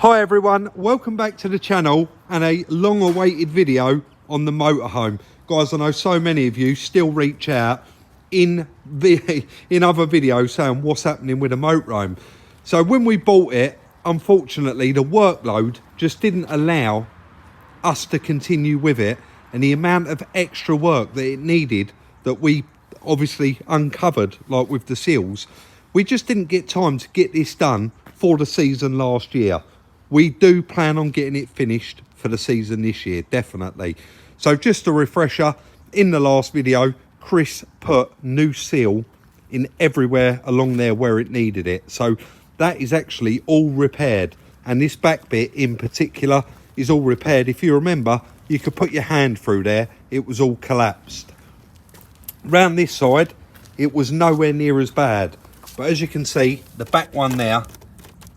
Hi everyone, welcome back to the channel and a long awaited video on the motorhome. Guys, I know so many of you still reach out in other videos saying what's happening with the motorhome. So when we bought it, unfortunately the workload just didn't allow us to continue with it, and the amount of extra work that it needed that we obviously uncovered, like with the seals, we just didn't get time to get this done for the season last year. We do plan on getting it finished for the season this year, definitely. So just a refresher, in the last video, Chris put new seal in everywhere along there where it needed it. So that is actually all repaired. And this back bit in particular is all repaired. If you remember, you could put your hand through there. It was all collapsed. Round this side, it was nowhere near as bad. But as you can see, the back one there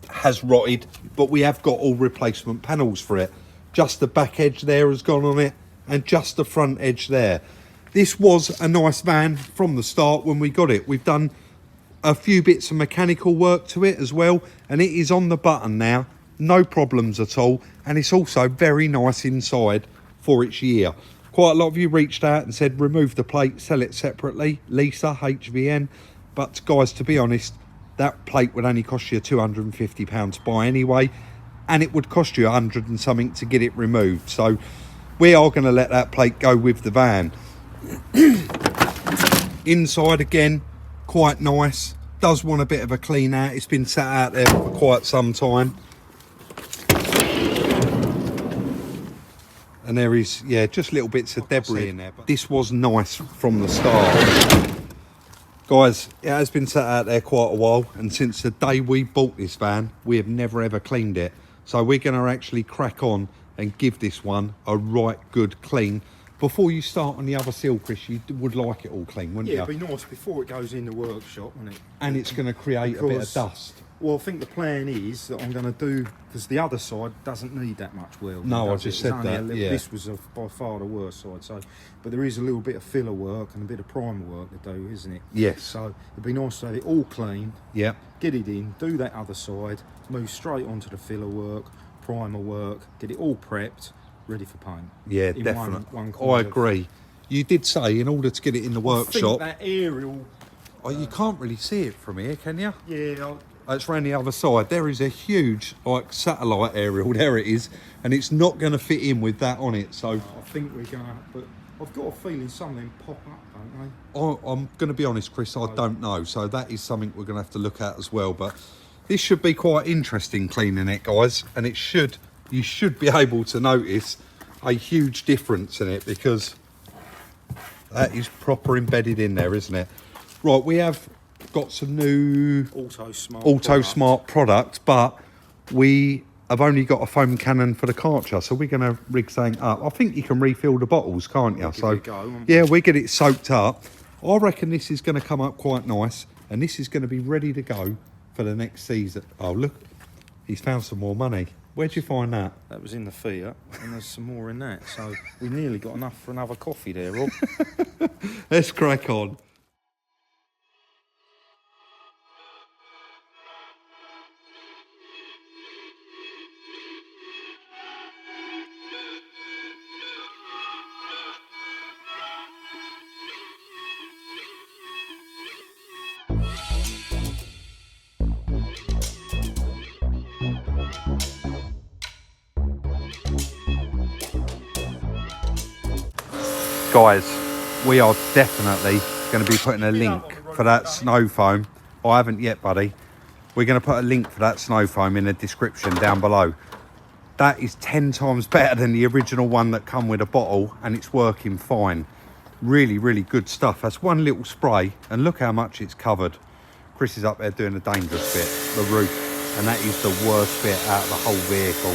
has rotted, but we have got all replacement panels for it. Just the back edge there has gone on it, and just the front edge there. This was a nice van from the start when we got it. We've done a few bits of mechanical work to it as well, and it is on the button now, no problems at all. And it's also very nice inside for its year. Quite a lot of you reached out and said remove the plate, sell it separately, Lisa, HVN. But guys, to be honest, that plate would only cost you £250 to buy anyway, and it would cost you 100 and something to get it removed. So we are going to let that plate go with the van. Inside again, quite nice. Does want a bit of a clean out. It's been sat out there for quite some time. And there is, yeah, just little bits of debris in there. But this was nice from the start. Guys, it has been sat out there quite a while, and since the day we bought this van, we have never ever cleaned it. So we're going to actually crack on and give this one a right good clean. Before you start on the other seal, Chris, you would like it all clean, wouldn't you? Yeah, it'd be nice before it goes in the workshop, wouldn't it? And it's going to create a bit of dust. Well, I think the plan is that I'm going to do, because the other side doesn't need that much welding. No, I just said that, yeah. This was by far the worst side, so, but there is a little bit of filler work and a bit of primer work to do, isn't it? Yes. So it'd be nice to have it all clean, yeah, get it in, do that other side, move straight onto the filler work, primer work, get it all prepped, ready for paint. Yeah, definitely. One I agree. You did say in order to get it in the workshop, I think that aerial... Oh, you can't really see it from here, can you? Yeah, it's around the other side. There is a huge, like, satellite aerial. There it is, and it's not going to fit in with that on it. So I think we're going to, but I've got a feeling some of them pop up, don't they? I'm going to be honest, Chris, I don't know. So that is something we're going to have to look at as well. But this should be quite interesting cleaning it, guys, and it should. You should be able to notice a huge difference in it, because that is proper embedded in there, isn't it? Right, we have got some new auto smart product, but we have only got a foam cannon for the Karcher, so we're going to rig something up. I think you can refill the bottles, can't you? So yeah, we get it soaked up. I reckon this is going to come up quite nice, and this is going to be ready to go for the next season. Oh look, he's found some more money. Where'd you find that? That was in the Fiat, and there's some more in that, so we nearly got enough for another coffee there, Rob. Let's crack on. Guys, we are definitely going to be putting a link for that snow foam. I haven't yet, buddy. We're going to put a link for that snow foam in the description down below. That is 10 times better than the original one that come with a bottle, and it's working fine. Really, really good stuff. That's one little spray, and look how much it's covered. Chris is up there doing the dangerous bit, the roof, and that is the worst bit out of the whole vehicle.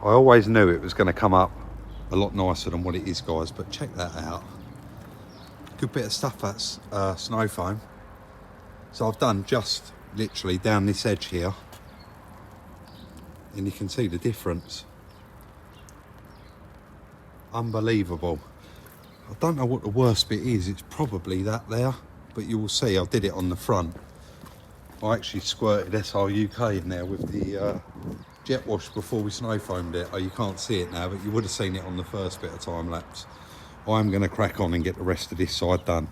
I always knew it was going to come up a lot nicer than what it is, guys, but check that out. Good bit of stuff, that's snow foam. So I've done just literally down this edge here, and you can see the difference. Unbelievable. I don't know what the worst bit is. It's probably that there, but you will see I did it on the front. I actually squirted SR UK in there with the jet wash before we snow foamed it. Oh, you can't see it now, but you would have seen it on the first bit of time lapse. I'm going to crack on and get the rest of this side done.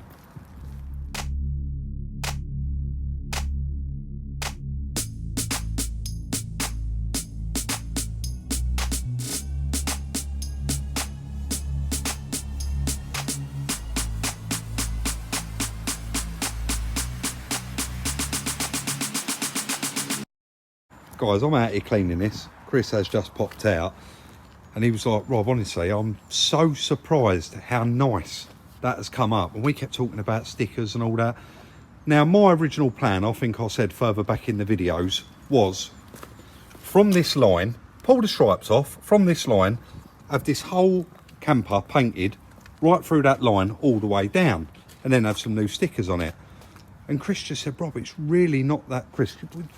Guys, I'm out here cleaning this. Chris has just popped out and he was like, Rob, honestly, I'm so surprised how nice that has come up. And we kept talking about stickers and all that. Now, my original plan, I think I said further back in the videos, was from this line, pull the stripes off, from this line, have this whole camper painted right through that line all the way down, and then have some new stickers on it. And Chris just said, Rob, it's really not that. Chris,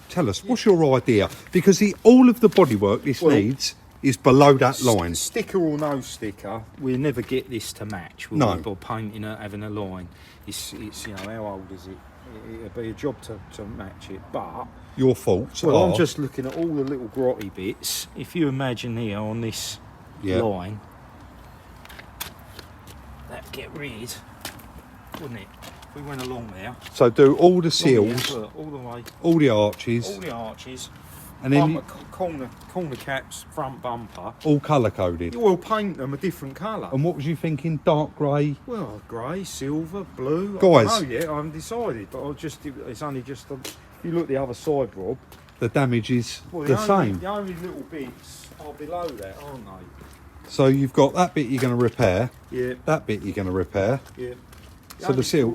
tell us, what's your idea? Because all of the bodywork this needs is below that line. Sticker or no sticker, we'll never get this to match. We'll by painting it, having a line. It's you know, how old is it? It'll be a job to match it, but... Your faults Well, are... I'm just looking at all the little grotty bits. If you imagine here on this line, that'd get rid, wouldn't it? If we went along there. So do all the seals, all the way, all the arches, and then corner caps, front bumper, all colour coded. You will paint them a different colour. And what was you thinking? Dark grey? Well, grey, silver, blue. Guys, I don't know yet. I haven't decided, but it's only just. If you look at the other side, Rob, the damage is the same. The only little bits are below that, aren't they? So you've got that bit you're going to repair. Yeah. That bit you're going to repair. Yeah. So the seal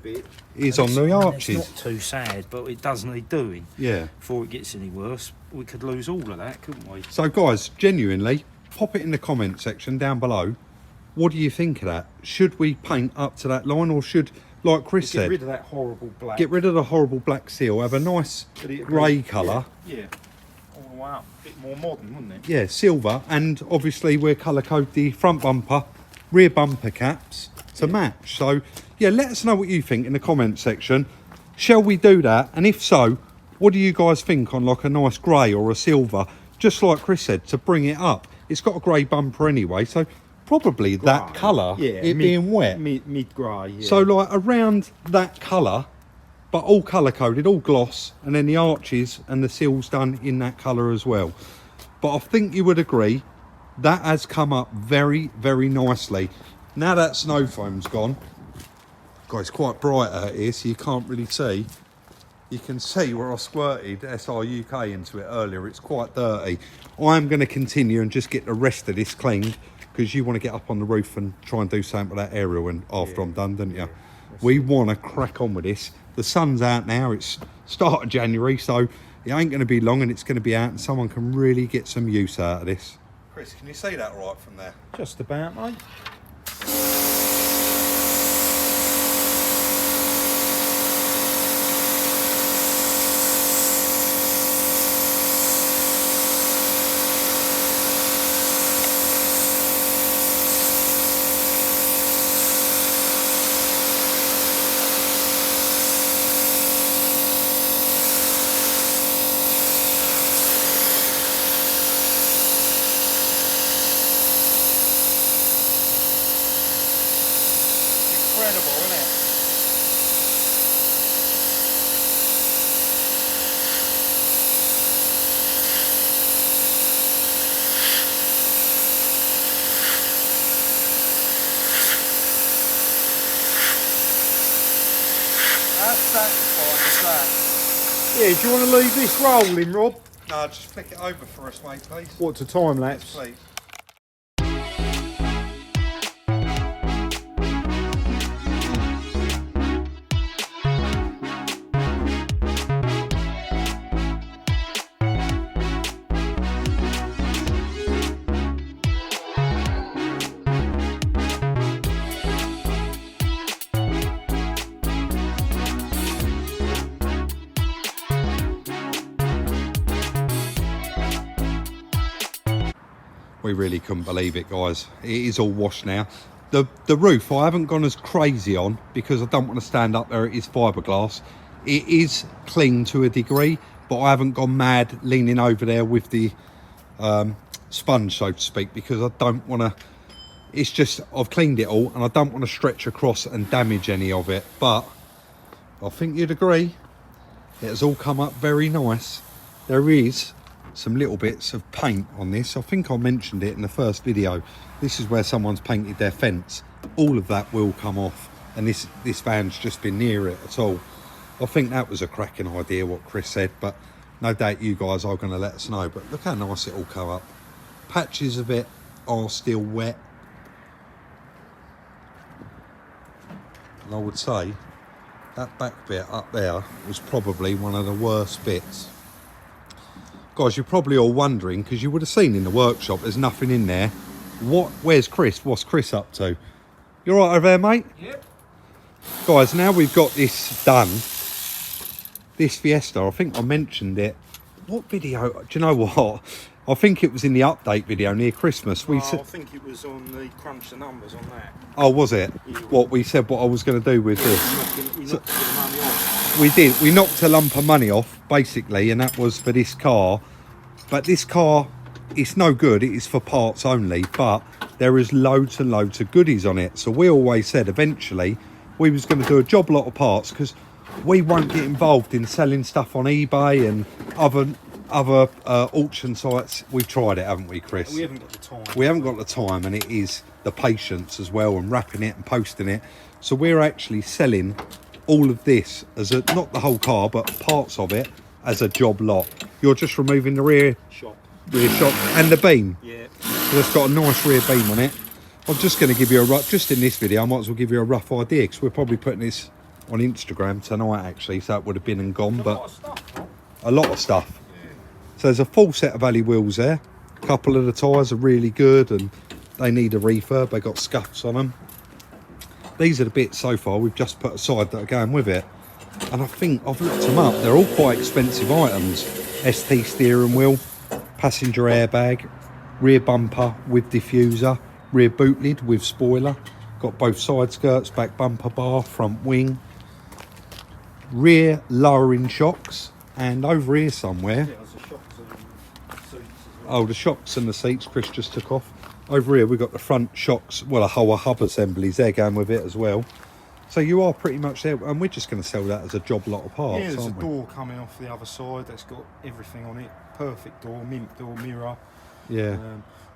bit is on the arches. It's not too sad, but it does need doing. Yeah. Before it gets any worse, we could lose all of that, couldn't we? So guys, genuinely, pop it in the comment section down below. What do you think of that? Should we paint up to that line, or should, like Chris said, get rid of that horrible black? Get rid of the horrible black seal. Have a nice grey colour. Yeah. All the way up. A bit more modern, wouldn't it? Yeah, silver, and obviously we're colour code the front bumper, rear bumper caps to match. So yeah, let us know what you think in the comment section. Shall we do that? And if so, what do you guys think on like a nice grey or a silver, just like Chris said, to bring it up? It's got a grey bumper anyway, so probably that colour, being wet. Mid grey, yeah. So like around that colour, but all colour coded, all gloss, and then the arches and the seals done in that colour as well. But I think you would agree that has come up very, very nicely. Now that snow foam's gone, guys, it's quite bright out here, so you can't really see. You can see where I squirted SR UK into it earlier. It's quite dirty. I'm going to continue and just get the rest of this cleaned, because you want to get up on the roof and try and do something with that aerial and after I'm done, don't you? We want to crack on with this. The sun's out now. It's start of January, so it ain't going to be long, and it's going to be out, and someone can really get some use out of this. Chris, can you see that right from there? Just about, mate. Incredible, isn't it? How satisfying is that? Yeah, do you want to leave this rolling, Rob? No, just flick it over for us, mate, please. What, to time lapse? Please. We really couldn't believe it, guys. It is all washed now. The roof I haven't gone as crazy on because I don't want to stand up there. It is fiberglass. It is clean to a degree, but I haven't gone mad leaning over there with the sponge, so to speak, because I don't want to. It's just, I've cleaned it all and I don't want to stretch across and damage any of it. But I think you'd agree, it has all come up very nice. There is some little bits of paint on this. I think I mentioned it in the first video. This is where someone's painted their fence. All of that will come off, and this van's just been near it at all. I think that was a cracking idea what Chris said, but no doubt you guys are going to let us know. But look how nice it all come up. Patches of it are still wet, and I would say that back bit up there was probably one of the worst bits. Guys, you're probably all wondering, because you would have seen in the workshop there's nothing in there. Where's Chris? What's Chris up to? You all right over there, mate? Yep. Guys, now we've got this done, this Fiesta, I think I mentioned it. What video? Do you know what? I think it was in the update video near Christmas. I think it was on the crunch the numbers on that. Oh, was it? Yeah. What we said what I was going to do with this. We knocked the money off. We did. We knocked a lump of money off, basically, and that was for this car. But this car, it's no good. It is for parts only, but there is loads and loads of goodies on it. So we always said eventually we was going to do a job lot of parts, because we won't get involved in selling stuff on eBay and other auction sites. We've tried it, haven't we, Chris? We haven't got the time. We haven't got the time, and it is the patience as well, and wrapping it and posting it. So we're actually selling all of this as a, not the whole car, but parts of it as a job lot. You're just removing the rear shock and the beam. Yeah. So it's got a nice rear beam on it. I'm just going to give you a rough, just in this video, I might as well give you a rough idea, because we're probably putting this on Instagram tonight, actually, so that would have been and gone. But a lot of stuff. Yeah. So there's a full set of alley wheels there. A couple of the tyres are really good and they need a refurb. They got scuffs on them. These are the bits so far we've just put aside that are going with it. And I think I've looked them up. They're all quite expensive items. ST steering wheel, passenger airbag, rear bumper with diffuser, rear boot lid with spoiler. Got both side skirts, back bumper bar, front wing, rear lowering shocks, and over here somewhere. Oh, the shocks and the seats Chris just took off. Over here we've got the front shocks, well, a whole hub assemblies there going with it as well. So you are pretty much there, and we're just going to sell that as a job lot of parts. Yeah, there's a aren't we? door coming off the other side that's got everything on it. Perfect door, mint door, mirror. Yeah.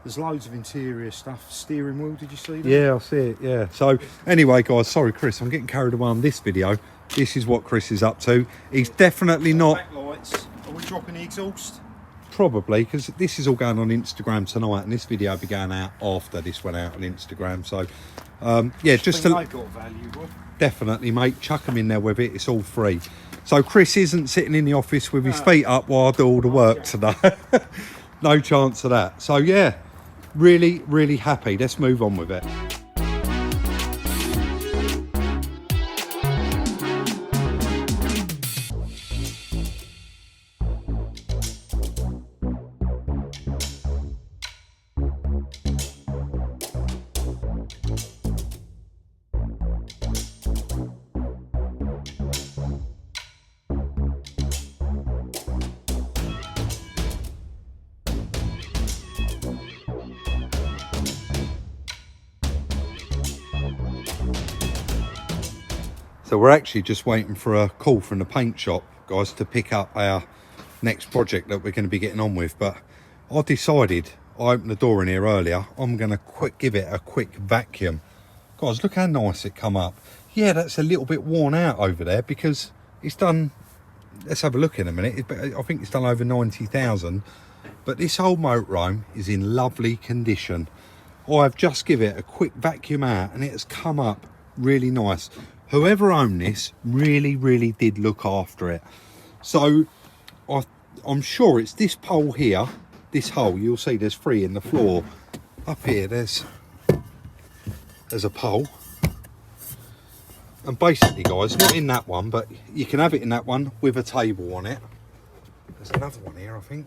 There's loads of interior stuff. Steering wheel, did you see that? Yeah, I see it, yeah. So anyway, guys, sorry Chris, I'm getting carried away on this video. This is what Chris is up to. He's definitely not... Backlights. Are we dropping the exhaust? Probably, because this is all going on Instagram tonight, and this video will be going out after this went out on Instagram. So yeah, just to... They've got value, Rob. Definitely, mate. Chuck them in there with it. It's all free. So Chris isn't sitting in the office with his feet up while I do all the work today. No chance of that. So yeah, really, really happy. Let's move on with it. So we're actually just waiting for a call from the paint shop, guys, to pick up our next project that we're going to be getting on with. But I decided, I opened the door in here earlier, I'm going to give it a quick vacuum. Guys, look how nice it come up. Yeah, that's a little bit worn out over there because it's done, let's have a look in a minute. I think it's done over 90,000. But this whole motorhome is in lovely condition. I've just give it a quick vacuum out and it has come up really nice. Whoever owned this really, really did look after it. So I'm sure it's this pole here, this hole. You'll see there's 3 in the floor. Up here, there's a pole. And basically, guys, not in that one, but you can have it in that one with a table on it. There's another one here, I think.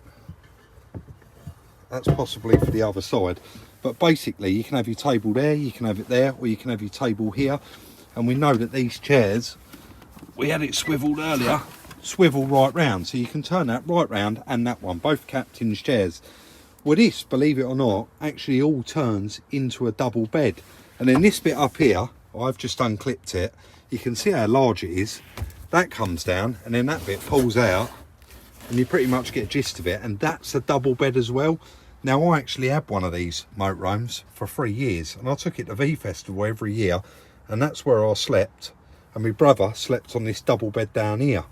That's possibly for the other side. But basically, you can have your table there, you can have it there, or you can have your table here. And we know that these chairs, we had it swiveled earlier, swivel right round. So you can turn that right round and that one, both captain's chairs. Well, this, believe it or not, actually all turns into a double bed. And then this bit up here, I've just unclipped it. You can see how large it is. That comes down and then that bit pulls out and you pretty much get a gist of it. And that's a double bed as well. Now, I actually had one of these motorhomes for 3 years and I took it to V Festival every year, and that's where I slept. And my brother slept on this double bed down here.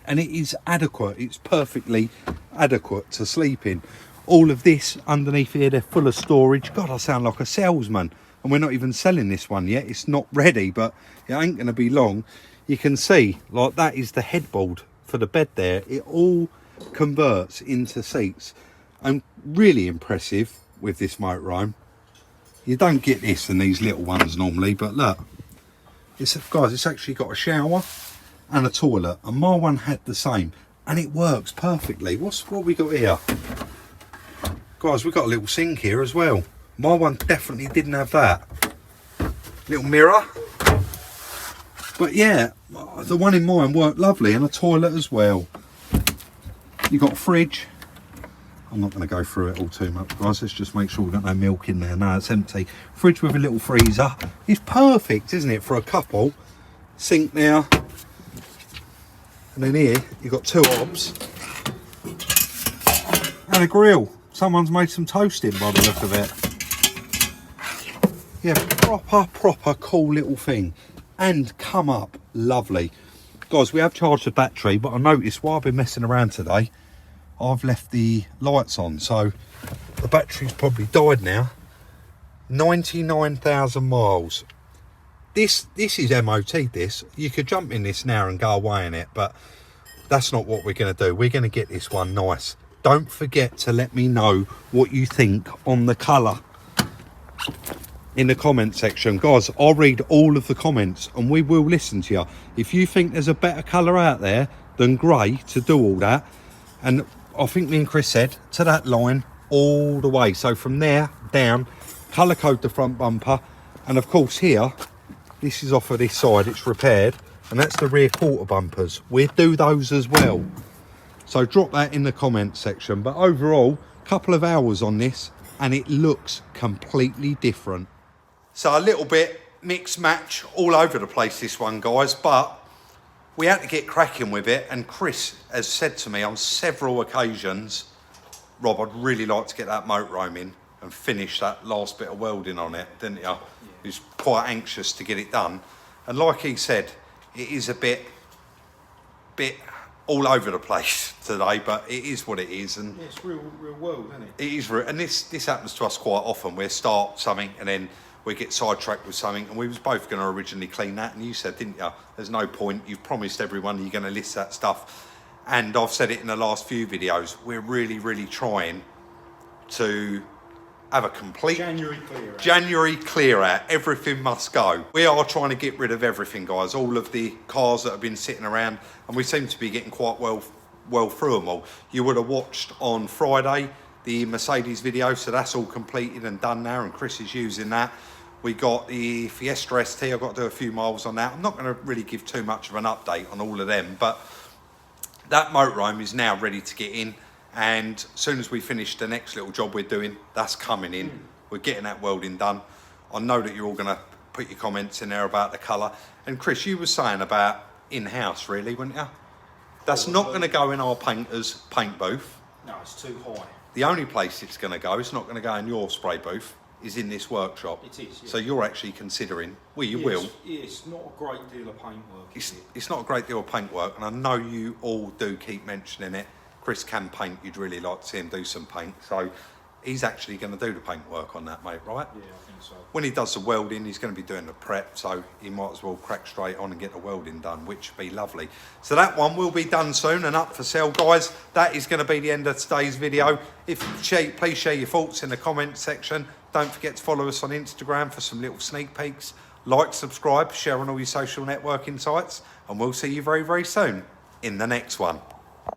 And it is adequate. It's perfectly adequate to sleep in. All of this underneath here, they're full of storage. God, I sound like a salesman. And we're not even selling this one yet. It's not ready, but it ain't going to be long. You can see, like, that is the headboard for the bed there. It all converts into seats. And really impressive with this motorhome. You don't get this in these little ones normally, but look, guys, it's actually got a shower and a toilet, and my one had the same, and it works perfectly. What we got here, guys? We got a little sink here as well. My one definitely didn't have that. Little mirror, but yeah, the one in mine worked lovely, and a toilet as well. You got a fridge. I'm not going to go through it all too much, guys. Let's just make sure we've got no milk in there. No, it's empty. Fridge with a little freezer. It's perfect, isn't it, for a couple? Sink there. And then here, you've got 2 hobs. And a grill. Someone's made some toasting by the look of it. Yeah, proper cool little thing. And come up lovely. Guys, we have charged the battery, but I noticed while I've been messing around today, I've left the lights on, so the battery's probably died now. 99,000 miles. This is MOT. This, you could jump in this now and go away in it, but that's not what we're going to do. We're going to get this one nice. Don't forget to let me know what you think on the colour in the comment section, guys. I'll read all of the comments and we will listen to you. If you think there's a better colour out there than grey to do all that, and I think me and Chris said to that line all the way. So from there down, colour code the front bumper. And of course here, this is off of this side, it's repaired. And that's the rear quarter bumpers. We'll do those as well. So drop that in the comment section. But overall, couple of hours on this and it looks completely different. So a little bit mix match all over the place, this one, guys. But we had to get cracking with it, and Chris has said to me on several occasions, Rob, I'd really like to get that motorhome in and finish that last bit of welding on it, didn't you? Yeah. He was quite anxious to get it done. And like he said, it is a bit all over the place today, but it is what it is. And yeah, it's real world, isn't it? It is real, and this happens to us quite often. We'll start something and then we get sidetracked with something, and we was both going to originally clean that, and you said, didn't you, there's no point, you've promised everyone you're going to list that stuff. And I've said it in the last few videos, we're really trying to have a complete January clear out. Everything must go. We are trying to get rid of everything, guys, all of the cars that have been sitting around, and we seem to be getting quite well through them all. You would have watched on Friday the Mercedes video, so that's all completed and done now, and Chris is using that. We got the Fiesta ST, I've got to do a few miles on that. I'm not going to really give too much of an update on all of them, but that motorhome is now ready to get in, and as soon as we finish the next little job we're doing, that's coming in. We're getting that welding done. I know that you're all going to put your comments in there about the colour. And Chris, you were saying about in-house, really, weren't you? That's not going to go in our painter's paint booth. No, it's too high. The only place it's going to go, it's not going to go in your spray booth, is in this workshop. It is, yeah. So you're actually considering, well, you will. It's not a great deal of paintwork. It's not a great deal of paintwork, and I know you all do keep mentioning it. Chris can paint, you'd really like to see him do some paint. So he's actually going to do the paintwork on that, mate, right? Yeah, I think so. When he does the welding, he's going to be doing the prep, so he might as well crack straight on and get the welding done, which would be lovely. So that one will be done soon and up for sale, guys. That is going to be the end of today's video. Please share your thoughts in the comments section. Don't forget to follow us on Instagram for some little sneak peeks. Like, subscribe, share on all your social networking sites, and we'll see you very soon in the next one.